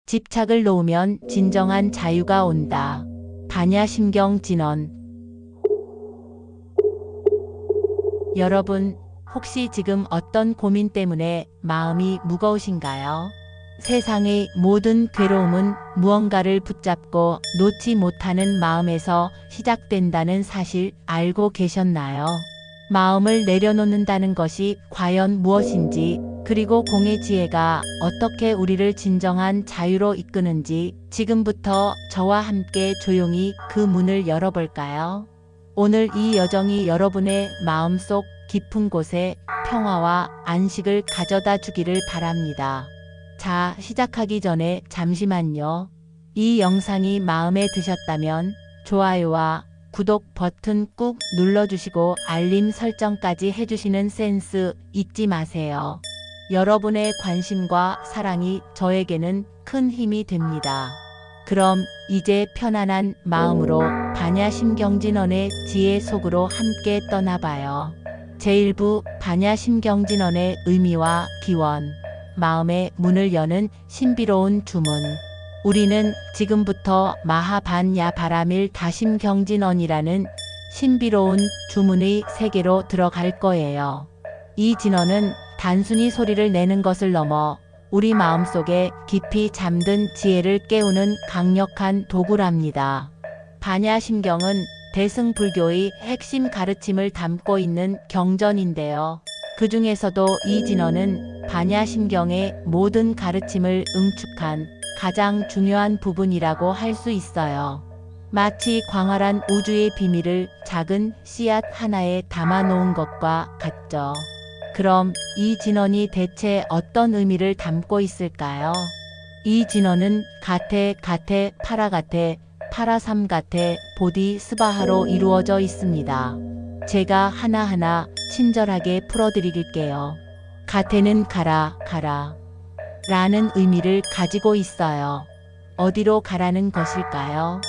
집착을 놓으면 진정한 자유가 온다. 반야심경 진원. 여러분, 혹시 지금 어떤 고민 때문에 마음이 무거우신가요? 세상의 모든 괴로움은 무언가를 붙잡고 놓지 못하는 마음에서 시작된다는 사실 알고 계셨나요? 마음을 내려놓는다는 것이 과연 무엇인지, 그리고 공의 지혜가 어떻게 우리를 진정한 자유로 이끄는지 지금부터 저와 함께 조용히 그 문을 열어볼까요? 오늘 이 여정이 여러분의 마음속 깊은 곳에 평화와 안식을 가져다 주기를 바랍니다. 자, 시작하기 전에 잠시만요. 이 영상이 마음에 드셨다면 좋아요와 구독 버튼 꾹 눌러주시고 알림 설정까지 해주시는 센스 잊지 마세요. 여러분의 관심과 사랑이 저에게는 큰 힘이 됩니다. 그럼 이제 편안한 마음으로 반야심경진원의 지혜 속으로 함께 떠나봐요. 제1부 반야심경진원의 의미와 기원. 마음의 문을 여는 신비로운 주문. 우리는 지금부터 마하반야 바라밀 다심경진원이라는 신비로운 주문의 세계로 들어갈 거예요. 이 진원은 단순히 소리를 내는 것을 넘어 우리 마음속에 깊이 잠든 지혜를 깨우는 강력한 도구랍니다. 반야심경은 대승불교의 핵심 가르침을 담고 있는 경전인데요. 그 중에서도 이 진원은 반야심경의 모든 가르침을 응축한 가장 중요한 부분이라고 할 수 있어요. 마치 광활한 우주의 비밀을 작은 씨앗 하나에 담아 놓은 것과 같죠. 그럼 이 진원이 대체 어떤 의미를 담고 있을까요? 이 진원은 가테, 파라가테, 파라삼가테, 보디스바하로 이루어져 있습니다. 제가 하나하나 친절하게 풀어드릴게요. 가테는 가라, 가라 라는 의미를 가지고 있어요. 어디로 가라는 것일까요?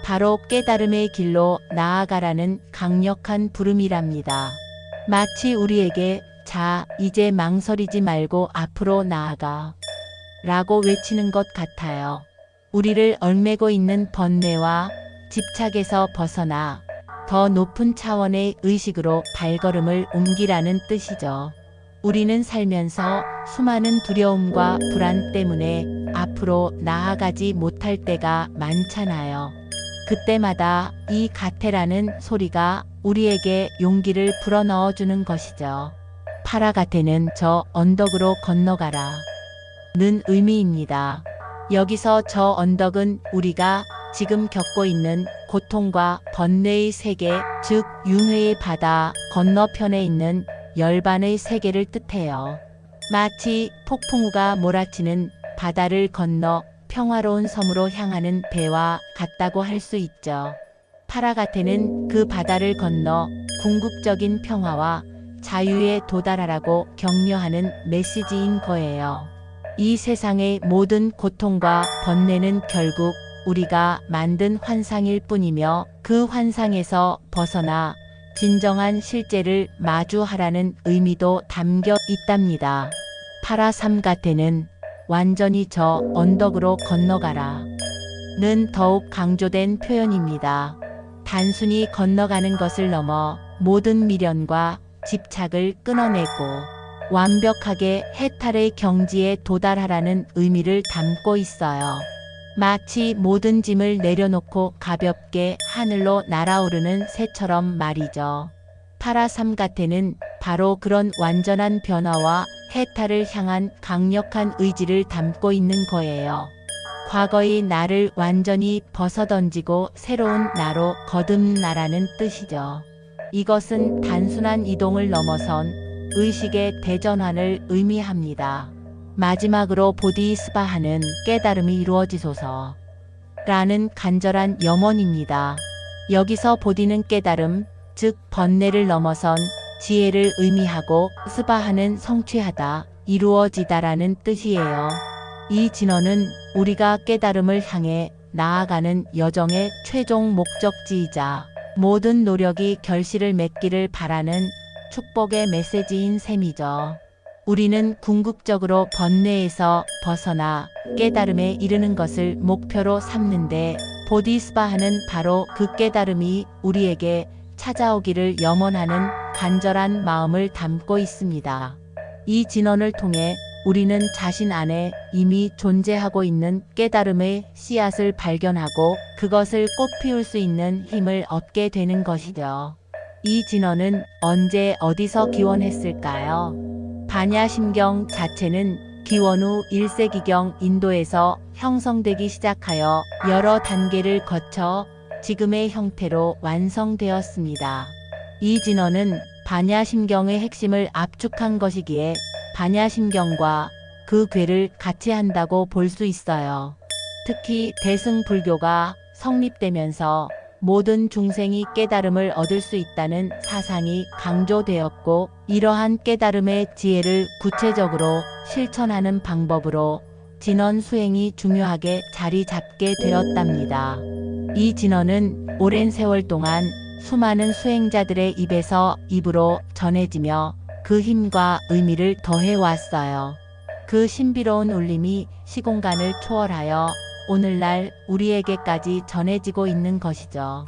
바로 깨달음의 길로 나아가라는 강력한 부름이랍니다. 마치 우리에게 자, 이제 망설이지 말고 앞으로 나아가 라고 외치는 것 같아요. 우리를 얽매고 있는 번뇌와 집착에서 벗어나 더 높은 차원의 의식으로 발걸음을 옮기라는 뜻이죠. 우리는 살면서 수많은 두려움과 불안 때문에 앞으로 나아가지 못할 때가 많잖아요. 그때마다 이 가테라는 소리가 우리에게 용기를 불어넣어주는 것이죠. 파라가테는 저 언덕으로 건너가라 는 의미입니다. 여기서 저 언덕은 우리가 지금 겪고 있는 고통과 번뇌의 세계, 즉 윤회의 바다 건너편에 있는 열반의 세계를 뜻해요. 마치 폭풍우가 몰아치는 바다를 건너 평화로운 섬으로 향하는 배와 같다고 할 수 있죠. 파라가테는 그 바다를 건너 궁극적인 평화와 자유에 도달하라고 격려하는 메시지인 거예요. 이 세상의 모든 고통과 번뇌는 결국 우리가 만든 환상일 뿐이며 그 환상에서 벗어나 진정한 실제를 마주하라는 의미도 담겨 있답니다. 파라삼가테는 완전히 저 언덕으로 건너가라 는 더욱 강조된 표현입니다. 단순히 건너가는 것을 넘어 모든 미련과 집착을 끊어내고 완벽하게 해탈의 경지에 도달하라는 의미를 담고 있어요. 마치 모든 짐을 내려놓고 가볍게 하늘로 날아오르는 새처럼 말이죠. 파라삼가테는 바로 그런 완전한 변화와 해탈을 향한 강력한 의지를 담고 있는 거예요. 과거의 나를 완전히 벗어던지고 새로운 나로 거듭나라는 뜻이죠. 이것은 단순한 이동을 넘어선 의식의 대전환을 의미합니다. 마지막으로 보디스바하는 깨달음이 이루어지소서 라는 간절한 염원입니다. 여기서 보디는 깨달음, 즉 번뇌를 넘어선 지혜를 의미하고 스바하는 성취하다, 이루어지다라는 뜻이에요. 이 진언은 우리가 깨달음을 향해 나아가는 여정의 최종 목적지이자 모든 노력이 결실을 맺기를 바라는 축복의 메시지인 셈이죠. 우리는 궁극적으로 번뇌에서 벗어나 깨달음에 이르는 것을 목표로 삼는데 보디스바하는 바로 그 깨달음이 우리에게 찾아오기를 염원하는 간절한 마음을 담고 있습니다. 이 진언을 통해 우리는 자신 안에 이미 존재하고 있는 깨달음의 씨앗을 발견하고 그것을 꽃피울 수 있는 힘을 얻게 되는 것이죠. 이 진언은 언제 어디서 기원했을까요? 반야심경 자체는 기원 후 1세기경 인도에서 형성되기 시작하여 여러 단계를 거쳐 지금의 형태로 완성되었습니다. 이 진언은 반야심경의 핵심을 압축한 것이기에 반야심경과 그 궤를 같이 한다고 볼 수 있어요. 특히 대승불교가 성립되면서 모든 중생이 깨달음을 얻을 수 있다는 사상이 강조되었고, 이러한 깨달음의 지혜를 구체적으로 실천하는 방법으로 진언 수행이 중요하게 자리 잡게 되었답니다. 이 진언은 오랜 세월 동안 수많은 수행자들의 입에서 입으로 전해지며 그 힘과 의미를 더해왔어요. 그 신비로운 울림이 시공간을 초월하여 오늘날 우리에게까지 전해지고 있는 것이죠.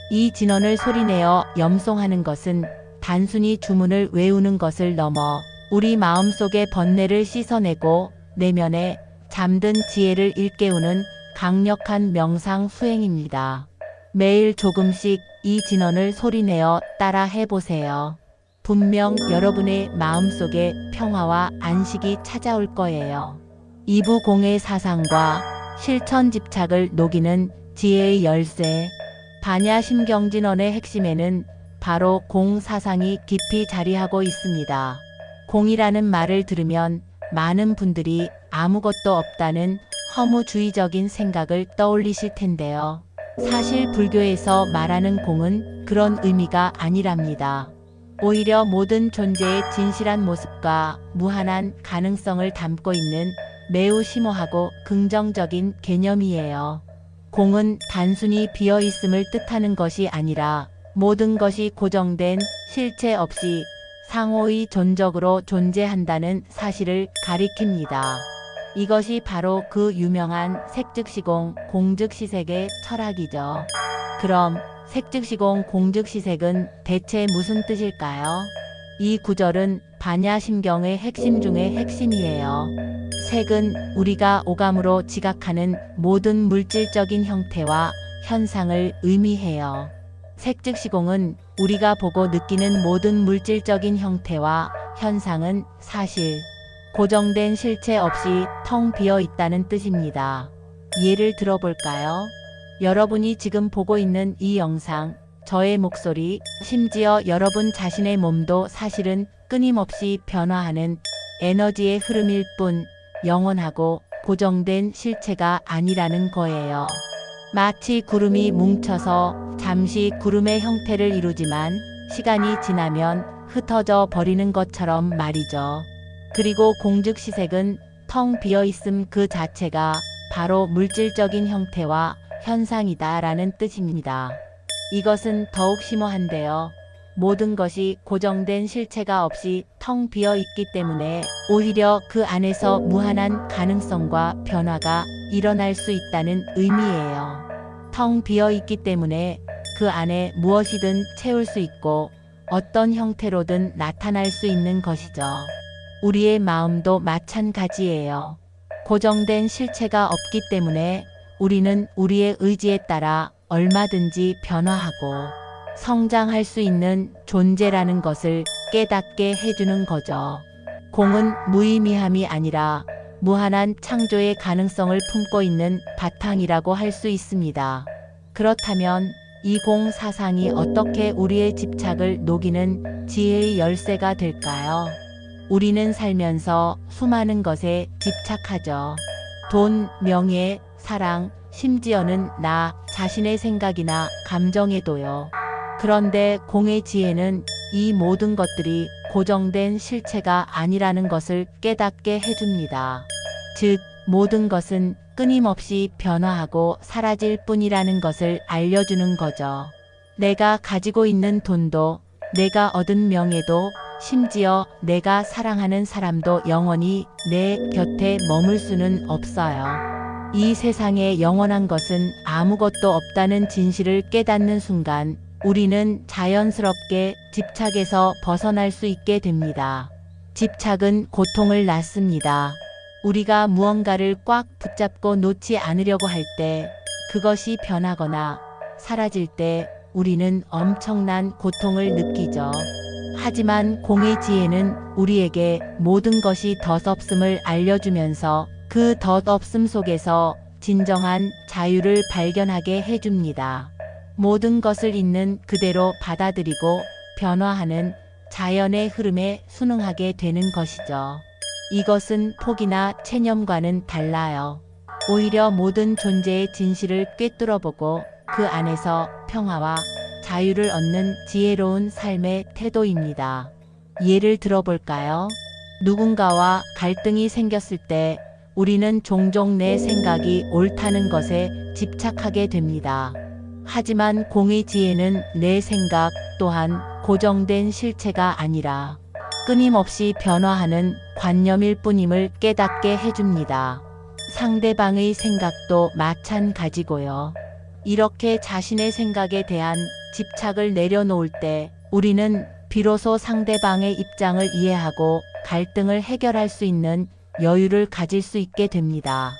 이 진언을 소리내어 염송하는 것은 단순히 주문을 외우는 것을 넘어 우리 마음속의 번뇌를 씻어내고 내면에 잠든 지혜를 일깨우는 강력한 명상 수행입니다. 매일 조금씩 이 진언을 소리내어 따라 해보세요. 분명 여러분의 마음속에 평화와 안식이 찾아올 거예요. 이부공의 사상과 실천 집착을 녹이는 지혜의 열쇠. 반야심경진언의 핵심에는 바로 공 사상이 깊이 자리하고 있습니다. 공이라는 말을 들으면 많은 분들이 아무것도 없다는 허무주의적인 생각을 떠올리실 텐데요. 사실 불교에서 말하는 공은 그런 의미가 아니랍니다. 오히려 모든 존재의 진실한 모습과 무한한 가능성을 담고 있는 매우 심오하고 긍정적인 개념이에요. 공은 단순히 비어있음을 뜻하는 것이 아니라 모든 것이 고정된 실체 없이 상호의 존적으로 존재한다는 사실을 가리킵니다. 이것이 바로 그 유명한 색즉시공 공즉시색의 철학이죠. 그럼 색즉시공 공즉시색은 대체 무슨 뜻일까요? 이 구절은 반야심경의 핵심 중의 핵심이에요. 색은 우리가 오감으로 지각하는 모든 물질적인 형태와 현상을 의미해요. 색즉시공은 우리가 보고 느끼는 모든 물질적인 형태와 현상은 사실, 고정된 실체 없이 텅 비어 있다는 뜻입니다. 예를 들어볼까요? 여러분이 지금 보고 있는 이 영상, 저의 목소리, 심지어 여러분 자신의 몸도 사실은 끊임없이 변화하는 에너지의 흐름일 뿐 영원하고 고정된 실체가 아니라는 거예요. 마치 구름이 뭉쳐서 잠시 구름의 형태를 이루지만 시간이 지나면 흩어져 버리는 것처럼 말이죠. 그리고 공즉시색은 텅 비어있음 그 자체가 바로 물질적인 형태와 현상이다라는 뜻입니다. 이것은 더욱 심오한데요. 모든 것이 고정된 실체가 없이 텅 비어 있기 때문에 오히려 그 안에서 무한한 가능성과 변화가 일어날 수 있다는 의미예요. 텅 비어 있기 때문에 그 안에 무엇이든 채울 수 있고 어떤 형태로든 나타날 수 있는 것이죠. 우리의 마음도 마찬가지예요. 고정된 실체가 없기 때문에 우리는 우리의 의지에 따라 얼마든지 변화하고 성장할 수 있는 존재라는 것을 깨닫게 해주는 거죠. 공은 무의미함이 아니라 무한한 창조의 가능성을 품고 있는 바탕이라고 할 수 있습니다. 그렇다면 이 공 사상이 어떻게 우리의 집착을 녹이는 지혜의 열쇠가 될까요? 우리는 살면서 수많은 것에 집착하죠. 돈, 명예, 사랑, 심지어는 나 자신의 생각이나 감정에도요. 그런데 공의 지혜는 이 모든 것들이 고정된 실체가 아니라는 것을 깨닫게 해줍니다. 즉, 모든 것은 끊임없이 변화하고 사라질 뿐이라는 것을 알려주는 거죠. 내가 가지고 있는 돈도, 내가 얻은 명예도, 심지어 내가 사랑하는 사람도 영원히 내 곁에 머물 수는 없어요. 이 세상에 영원한 것은 아무것도 없다는 진실을 깨닫는 순간 우리는 자연스럽게 집착에서 벗어날 수 있게 됩니다. 집착은 고통을 낳습니다. 우리가 무언가를 꽉 붙잡고 놓지 않으려고 할 때, 그것이 변하거나 사라질 때 우리는 엄청난 고통을 느끼죠. 하지만 공의 지혜는 우리에게 모든 것이 덧없음을 알려주면서 그 덧없음 속에서 진정한 자유를 발견하게 해줍니다. 모든 것을 있는 그대로 받아들이고 변화하는 자연의 흐름에 순응하게 되는 것이죠. 이것은 포기나 체념과는 달라요. 오히려 모든 존재의 진실을 꿰뚫어보고 그 안에서 평화와 자유를 얻는 지혜로운 삶의 태도입니다. 예를 들어볼까요? 누군가와 갈등이 생겼을 때 우리는 종종 내 생각이 옳다는 것에 집착하게 됩니다. 하지만 공의 지혜는 내 생각 또한 고정된 실체가 아니라 끊임없이 변화하는 관념일 뿐임을 깨닫게 해줍니다. 상대방의 생각도 마찬가지고요. 이렇게 자신의 생각에 대한 집착을 내려놓을 때 우리는 비로소 상대방의 입장을 이해하고 갈등을 해결할 수 있는 여유를 가질 수 있게 됩니다.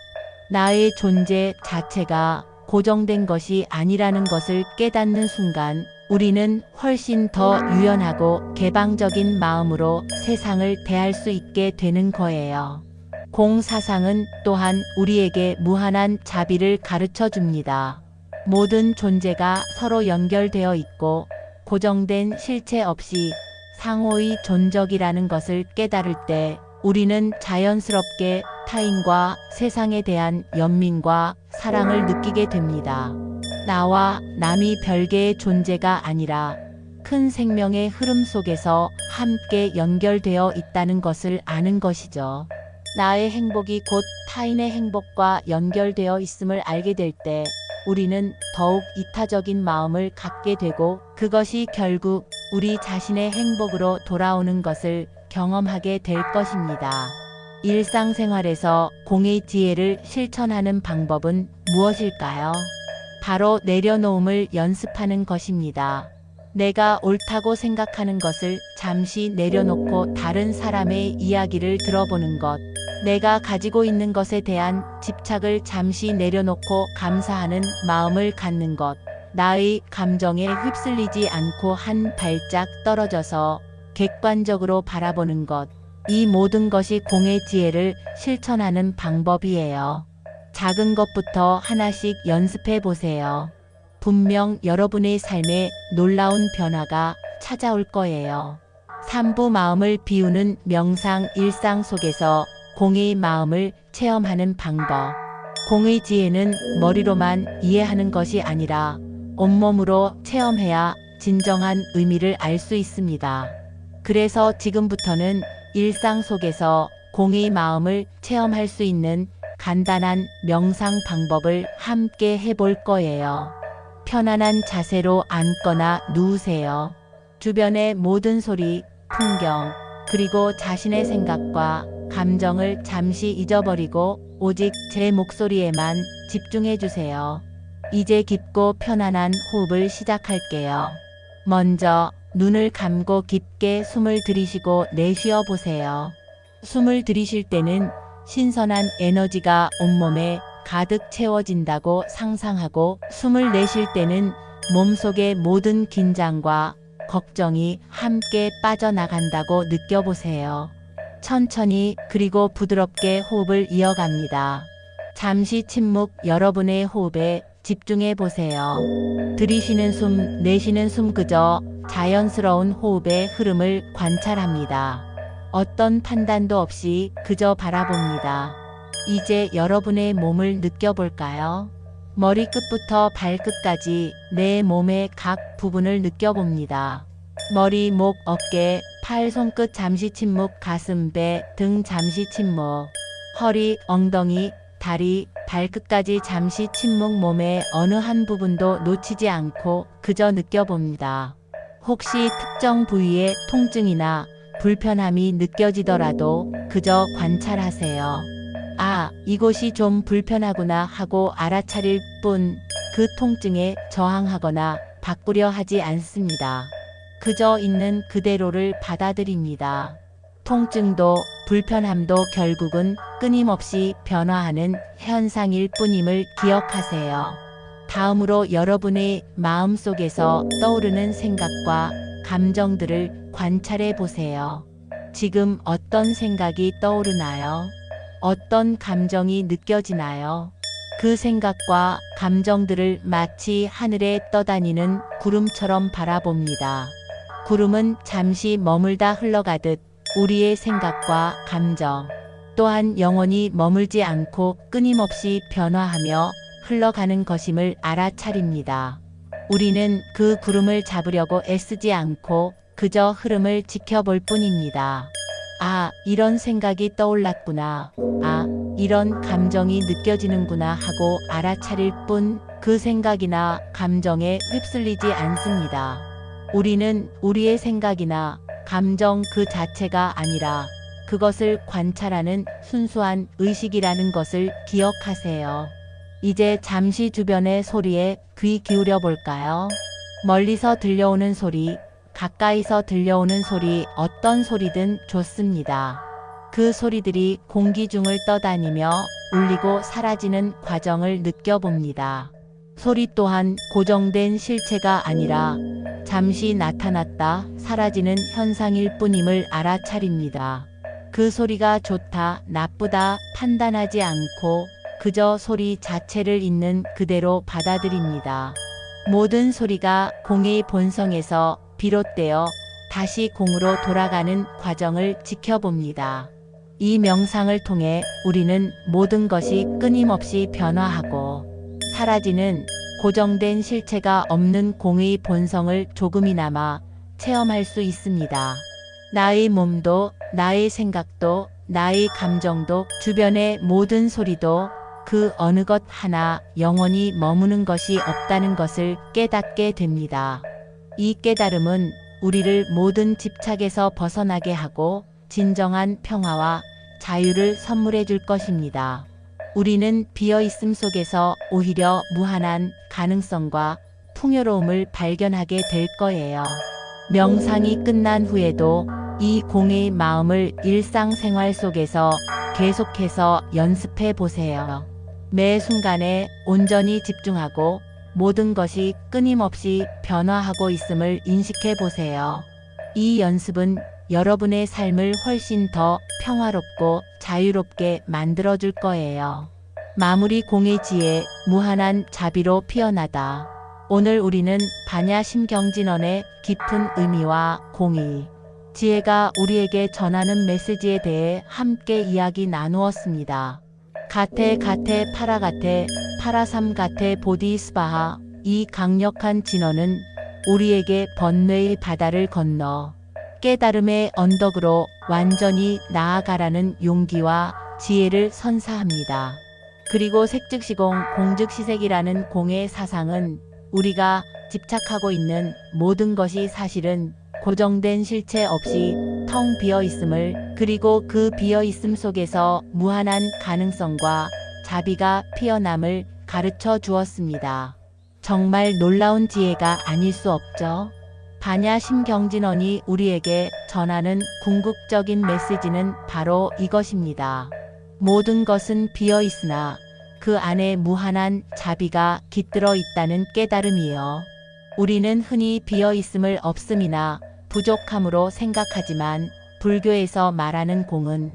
나의 존재 자체가 고정된 것이 아니라는 것을 깨닫는 순간 우리는 훨씬 더 유연하고 개방적인 마음으로 세상을 대할 수 있게 되는 거예요. 공사상은 또한 우리에게 무한한 자비를 가르쳐 줍니다. 모든 존재가 서로 연결되어 있고 고정된 실체 없이 상호의 존적이라는 것을 깨달을 때 우리는 자연스럽게 타인과 세상에 대한 연민과 사랑을 느끼게 됩니다. 나와 남이 별개의 존재가 아니라 큰 생명의 흐름 속에서 함께 연결되어 있다는 것을 아는 것이죠. 나의 행복이 곧 타인의 행복과 연결되어 있음을 알게 될 때 우리는 더욱 이타적인 마음을 갖게 되고 그것이 결국 우리 자신의 행복으로 돌아오는 것을 경험하게 될 것입니다. 일상생활에서 공의 지혜를 실천하는 방법은 무엇일까요? 바로 내려놓음을 연습하는 것입니다. 내가 옳다고 생각하는 것을 잠시 내려놓고 다른 사람의 이야기를 들어보는 것, 내가 가지고 있는 것에 대한 집착을 잠시 내려놓고 감사하는 마음을 갖는 것, 나의 감정에 휩쓸리지 않고 한 발짝 떨어져서 객관적으로 바라보는 것, 이 모든 것이 공의 지혜를 실천하는 방법이에요. 작은 것부터 하나씩 연습해 보세요. 분명 여러분의 삶에 놀라운 변화가 찾아올 거예요. 삼부 마음을 비우는 명상 일상 속에서 공의 마음을 체험하는 방법. 공의 지혜는 머리로만 이해하는 것이 아니라 온몸으로 체험해야 진정한 의미를 알 수 있습니다. 그래서 지금부터는 일상 속에서 공의 마음을 체험할 수 있는 간단한 명상 방법을 함께 해볼 거예요. 편안한 자세로 앉거나 누우세요. 주변의 모든 소리, 풍경, 그리고 자신의 생각과 감정을 잠시 잊어버리고 오직 제 목소리에만 집중해 주세요. 이제 깊고 편안한 호흡을 시작할게요. 먼저 눈을 감고 깊게 숨을 들이쉬고 내쉬어 보세요. 숨을 들이쉴 때는 신선한 에너지가 온몸에 가득 채워진다고 상상하고 숨을 내쉴 때는 몸속의 모든 긴장과 걱정이 함께 빠져나간다고 느껴보세요. 천천히 그리고 부드럽게 호흡을 이어갑니다. 잠시 침묵, 여러분의 호흡에 집중해 보세요. 들이쉬는 숨, 내쉬는 숨, 그저 자연스러운 호흡의 흐름을 관찰합니다. 어떤 판단도 없이 그저 바라봅니다. 이제 여러분의 몸을 느껴볼까요? 머리끝부터 발끝까지 내 몸의 각 부분을 느껴봅니다. 머리, 목, 어깨, 팔, 손끝 잠시 침묵, 가슴, 배, 등 잠시 침묵, 허리, 엉덩이, 다리, 발끝까지 잠시 침묵. 몸의 어느 한 부분도 놓치지 않고 그저 느껴봅니다. 혹시 특정 부위에 통증이나 불편함이 느껴지더라도 그저 관찰하세요. 아, 이곳이 좀 불편하구나 하고 알아차릴 뿐 그 통증에 저항하거나 바꾸려 하지 않습니다. 그저 있는 그대로를 받아들입니다. 통증도 불편함도 결국은 끊임없이 변화하는 현상일 뿐임을 기억하세요. 다음으로 여러분의 마음속에서 떠오르는 생각과 감정들을 관찰해 보세요. 지금 어떤 생각이 떠오르나요? 어떤 감정이 느껴지나요? 그 생각과 감정들을 마치 하늘에 떠다니는 구름처럼 바라봅니다. 구름은 잠시 머물다 흘러가듯 우리의 생각과 감정 또한 영원히 머물지 않고 끊임없이 변화하며 흘러가는 것임을 알아차립니다. 우리는 그 구름을 잡으려고 애쓰지 않고 그저 흐름을 지켜볼 뿐입니다. 아, 이런 생각이 떠올랐구나. 아, 이런 감정이 느껴지는구나 하고 알아차릴 뿐 그 생각이나 감정에 휩쓸리지 않습니다. 우리는 우리의 생각이나 감정 그 자체가 아니라 그것을 관찰하는 순수한 의식이라는 것을 기억하세요. 이제 잠시 주변의 소리에 귀 기울여 볼까요? 멀리서 들려오는 소리, 가까이서 들려오는 소리, 어떤 소리든 좋습니다. 그 소리들이 공기 중을 떠다니며 울리고 사라지는 과정을 느껴봅니다. 소리 또한 고정된 실체가 아니라 잠시 나타났다 사라지는 현상일 뿐임을 알아차립니다. 그 소리가 좋다, 나쁘다 판단하지 않고 그저 소리 자체를 있는 그대로 받아들입니다. 모든 소리가 공의 본성에서 비롯되어 다시 공으로 돌아가는 과정을 지켜봅니다. 이 명상을 통해 우리는 모든 것이 끊임없이 변화하고 사라지는 고정된 실체가 없는 공의 본성을 조금이나마 체험할 수 있습니다. 나의 몸도, 나의 생각도, 나의 감정도, 주변의 모든 소리도 그 어느 것 하나 영원히 머무는 것이 없다는 것을 깨닫게 됩니다. 이 깨달음은 우리를 모든 집착에서 벗어나게 하고 진정한 평화와 자유를 선물해 줄 것입니다. 우리는 비어있음 속에서 오히려 무한한 가능성과 풍요로움을 발견하게 될 거예요. 명상이 끝난 후에도 이 공의 마음을 일상생활 속에서 계속해서 연습해 보세요. 매 순간에 온전히 집중하고 모든 것이 끊임없이 변화하고 있음을 인식해 보세요. 이 연습은 여러분의 삶을 훨씬 더 평화롭고 자유롭게 만들어줄 거예요. 마무리 공의 지혜, 무한한 자비로 피어나다. 오늘 우리는 반야심경진원의 깊은 의미와 공의, 지혜가 우리에게 전하는 메시지에 대해 함께 이야기 나누었습니다. 가테 가테 파라 가테 파라삼 가테 보디스바하. 이 강력한 진언은 우리에게 번뇌의 바다를 건너 깨달음의 언덕으로 완전히 나아가라는 용기와 지혜를 선사합니다. 그리고 색즉시공 공즉시색이라는 공의 사상은 우리가 집착하고 있는 모든 것이 사실은 고정된 실체 없이 텅 비어 있음을, 그리고 그 비어 있음 속에서 무한한 가능성과 자비가 피어남을 가르쳐 주었습니다. 정말 놀라운 지혜가 아닐 수 없죠. 반야심경진원이 우리에게 전하는 궁극적인 메시지는 바로 이것입니다. 모든 것은 비어 있으나 그 안에 무한한 자비가 깃들어 있다는 깨달음이요. 우리는 흔히 비어 있음을 없음이나 부족함으로 생각하지만 불교에서 말하는 공은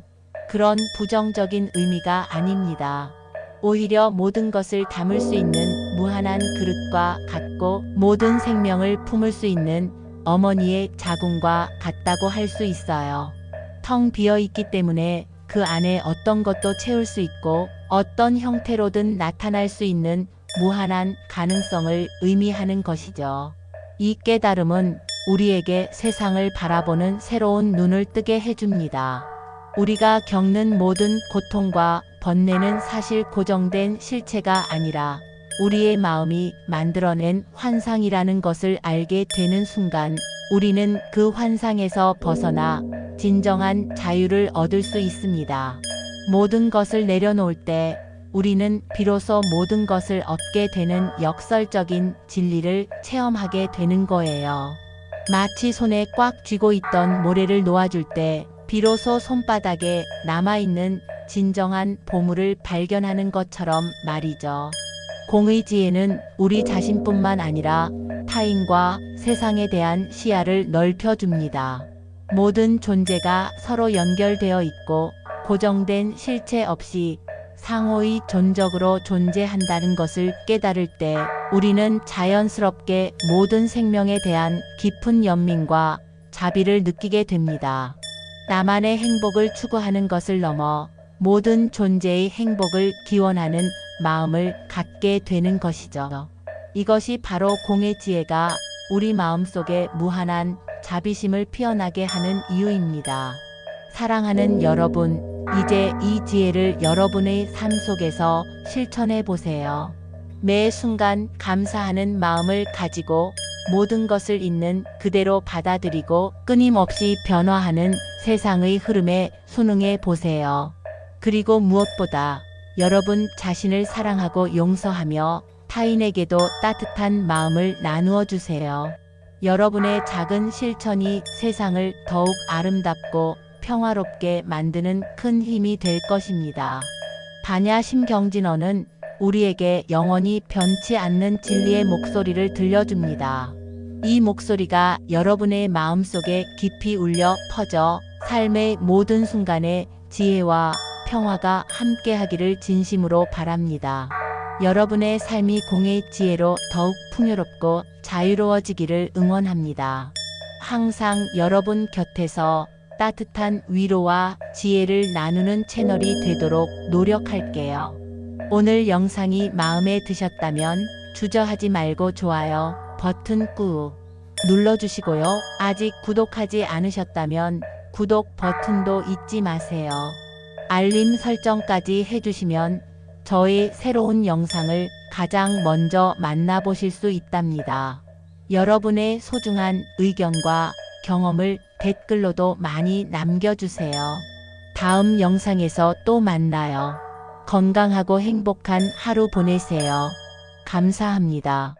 그런 부정적인 의미가 아닙니다. 오히려 모든 것을 담을 수 있는 무한한 그릇과 같고 모든 생명을 품을 수 있는 어머니의 자궁과 같다고 할 수 있어요. 텅 비어 있기 때문에 그 안에 어떤 것도 채울 수 있고 어떤 형태로든 나타날 수 있는 무한한 가능성을 의미하는 것이죠. 이 깨달음은 우리에게 세상을 바라보는 새로운 눈을 뜨게 해줍니다. 우리가 겪는 모든 고통과 번뇌는 사실 고정된 실체가 아니라 우리의 마음이 만들어낸 환상이라는 것을 알게 되는 순간 우리는 그 환상에서 벗어나 진정한 자유를 얻을 수 있습니다. 모든 것을 내려놓을 때 우리는 비로소 모든 것을 얻게 되는 역설적인 진리를 체험하게 되는 거예요. 마치 손에 꽉 쥐고 있던 모래를 놓아줄 때 비로소 손바닥에 남아있는 진정한 보물을 발견하는 것처럼 말이죠. 공의 지혜는 우리 자신뿐만 아니라 타인과 세상에 대한 시야를 넓혀줍니다. 모든 존재가 서로 연결되어 있고 고정된 실체 없이 상호의 존적으로 존재한다는 것을 깨달을 때 우리는 자연스럽게 모든 생명에 대한 깊은 연민과 자비를 느끼게 됩니다. 나만의 행복을 추구하는 것을 넘어 모든 존재의 행복을 기원하는 마음을 갖게 되는 것이죠. 이것이 바로 공의 지혜가 우리 마음속에 무한한 자비심을 피어나게 하는 이유입니다. 사랑하는 여러분, 이제 이 지혜를 여러분의 삶 속에서 실천해 보세요. 매 순간 감사하는 마음을 가지고 모든 것을 있는 그대로 받아들이고 끊임없이 변화하는 세상의 흐름에 순응해 보세요. 그리고 무엇보다 여러분 자신을 사랑하고 용서하며 타인에게도 따뜻한 마음을 나누어 주세요. 여러분의 작은 실천이 세상을 더욱 아름답고 평화롭게 만드는 큰 힘이 될 것입니다. 반야 심경진어는 우리에게 영원히 변치 않는 진리의 목소리를 들려줍니다. 이 목소리가 여러분의 마음속에 깊이 울려 퍼져 삶의 모든 순간에 지혜와 평화가 함께하기를 진심으로 바랍니다. 여러분의 삶이 공의 지혜로 더욱 풍요롭고 자유로워지기를 응원합니다. 항상 여러분 곁에서 따뜻한 위로와 지혜를 나누는 채널이 되도록 노력할게요. 오늘 영상이 마음에 드셨다면 주저하지 말고 좋아요 버튼 꾹 눌러주시고요. 아직 구독하지 않으셨다면 구독 버튼도 잊지 마세요. 알림 설정까지 해주시면 저의 새로운 영상을 가장 먼저 만나보실 수 있답니다. 여러분의 소중한 의견과 경험을 댓글로도 많이 남겨주세요. 다음 영상에서 또 만나요. 건강하고 행복한 하루 보내세요. 감사합니다.